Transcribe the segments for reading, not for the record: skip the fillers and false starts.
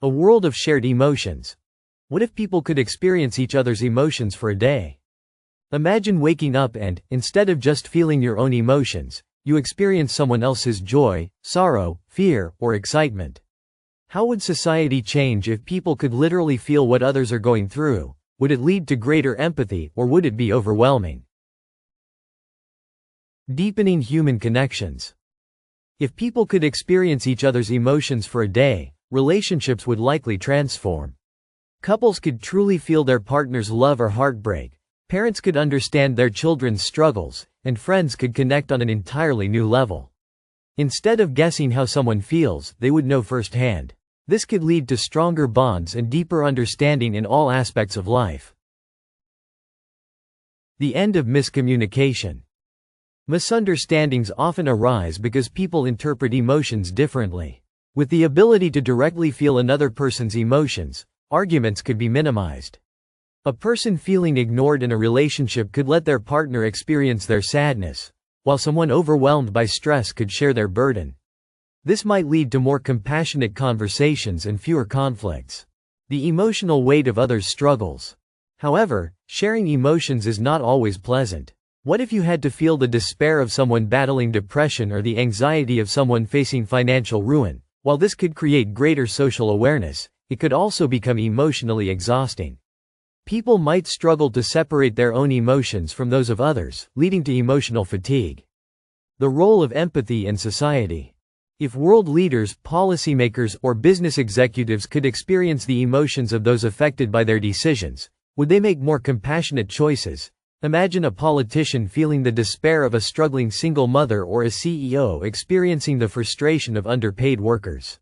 A world of shared emotions. What if people could experience each other's emotions for a day? Imagine waking up and, instead of just feeling your own emotions, you experience someone else's joy, sorrow, fear, or excitement. How would society change if people could literally feel what others are going through? Would it lead to greater empathy, or would it be overwhelming? Deepening human connections. If people could experience each other's emotions for a day, relationships would likely transform. Couples could truly feel their partner's love or heartbreak, parents could understand their children's struggles, and friends could connect on an entirely new level. Instead of guessing how someone feels, they would know firsthand. This could lead to stronger bonds and deeper understanding in all aspects of life. The end of miscommunication. Misunderstandings often arise because people interpret emotions differently. With the ability to directly feel another person's emotions, arguments could be minimized. A person feeling ignored in a relationship could let their partner experience their sadness, while someone overwhelmed by stress could share their burden. This might lead to more compassionate conversations and fewer conflicts. The emotional weight of others' struggles. However, sharing emotions is not always pleasant. What if you had to feel the despair of someone battling depression or the anxiety of someone facing financial ruin? While this could create greater social awareness, it could also become emotionally exhausting. People might struggle to separate their own emotions from those of others, leading to emotional fatigue. The role of empathy in society. If world leaders, policymakers, or business executives could experience the emotions of those affected by their decisions, would they make more compassionate choices? Imagine a politician feeling the despair of a struggling single mother or a CEO experiencing the frustration of underpaid workers.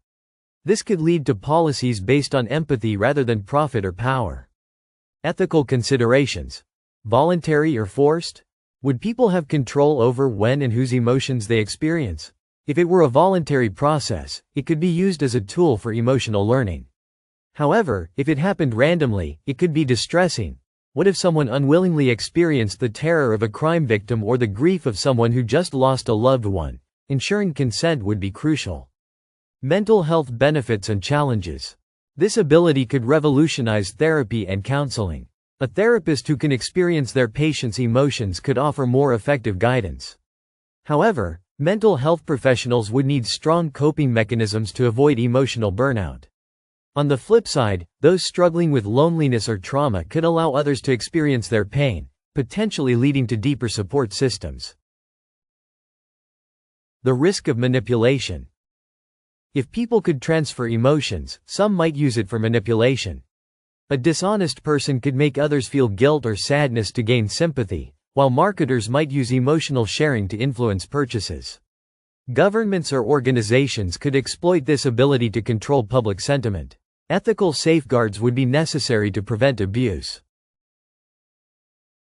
This could lead to policies based on empathy rather than profit or power. Ethical considerations. Voluntary or forced? Would people have control over when and whose emotions they experience? If it were a voluntary process, it could be used as a tool for emotional learning. However, if it happened randomly, it could be distressing. What if someone unwillingly experienced the terror of a crime victim or the grief of someone who just lost a loved one? Ensuring consent would be crucial. Mental health benefits and challenges. This ability could revolutionize therapy and counseling. A therapist who can experience their patient's emotions could offer more effective guidance. However, mental health professionals would need strong coping mechanisms to avoid emotional burnout. On the flip side, those struggling with loneliness or trauma could allow others to experience their pain, potentially leading to deeper support systems. The risk of manipulation. If people could transfer emotions, some might use it for manipulation. A dishonest person could make others feel guilt or sadness to gain sympathy, while marketers might use emotional sharing to influence purchases. Governments or organizations could exploit this ability to control public sentiment. Ethical safeguards would be necessary to prevent abuse.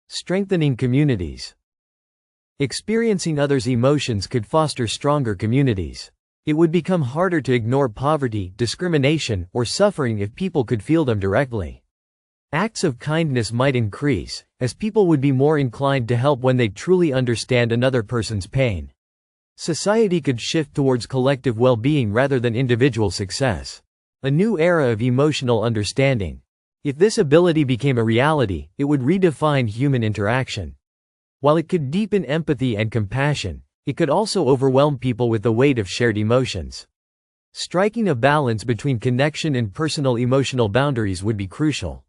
Strengthening communities. Experiencing others' emotions could foster stronger communities. It would become harder to ignore poverty, discrimination, or suffering if people could feel them directly. Acts of kindness might increase, as people would be more inclined to help when they truly understand another person's pain. Society could shift towards collective well-being rather than individual success. A new era of emotional understanding. If this ability became a reality, it would redefine human interaction. While it could deepen empathy and compassion, it could also overwhelm people with the weight of shared emotions. Striking a balance between connection and personal emotional boundaries would be crucial.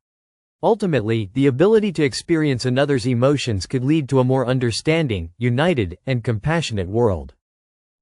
Ultimately, the ability to experience another's emotions could lead to a more understanding, united, and compassionate world.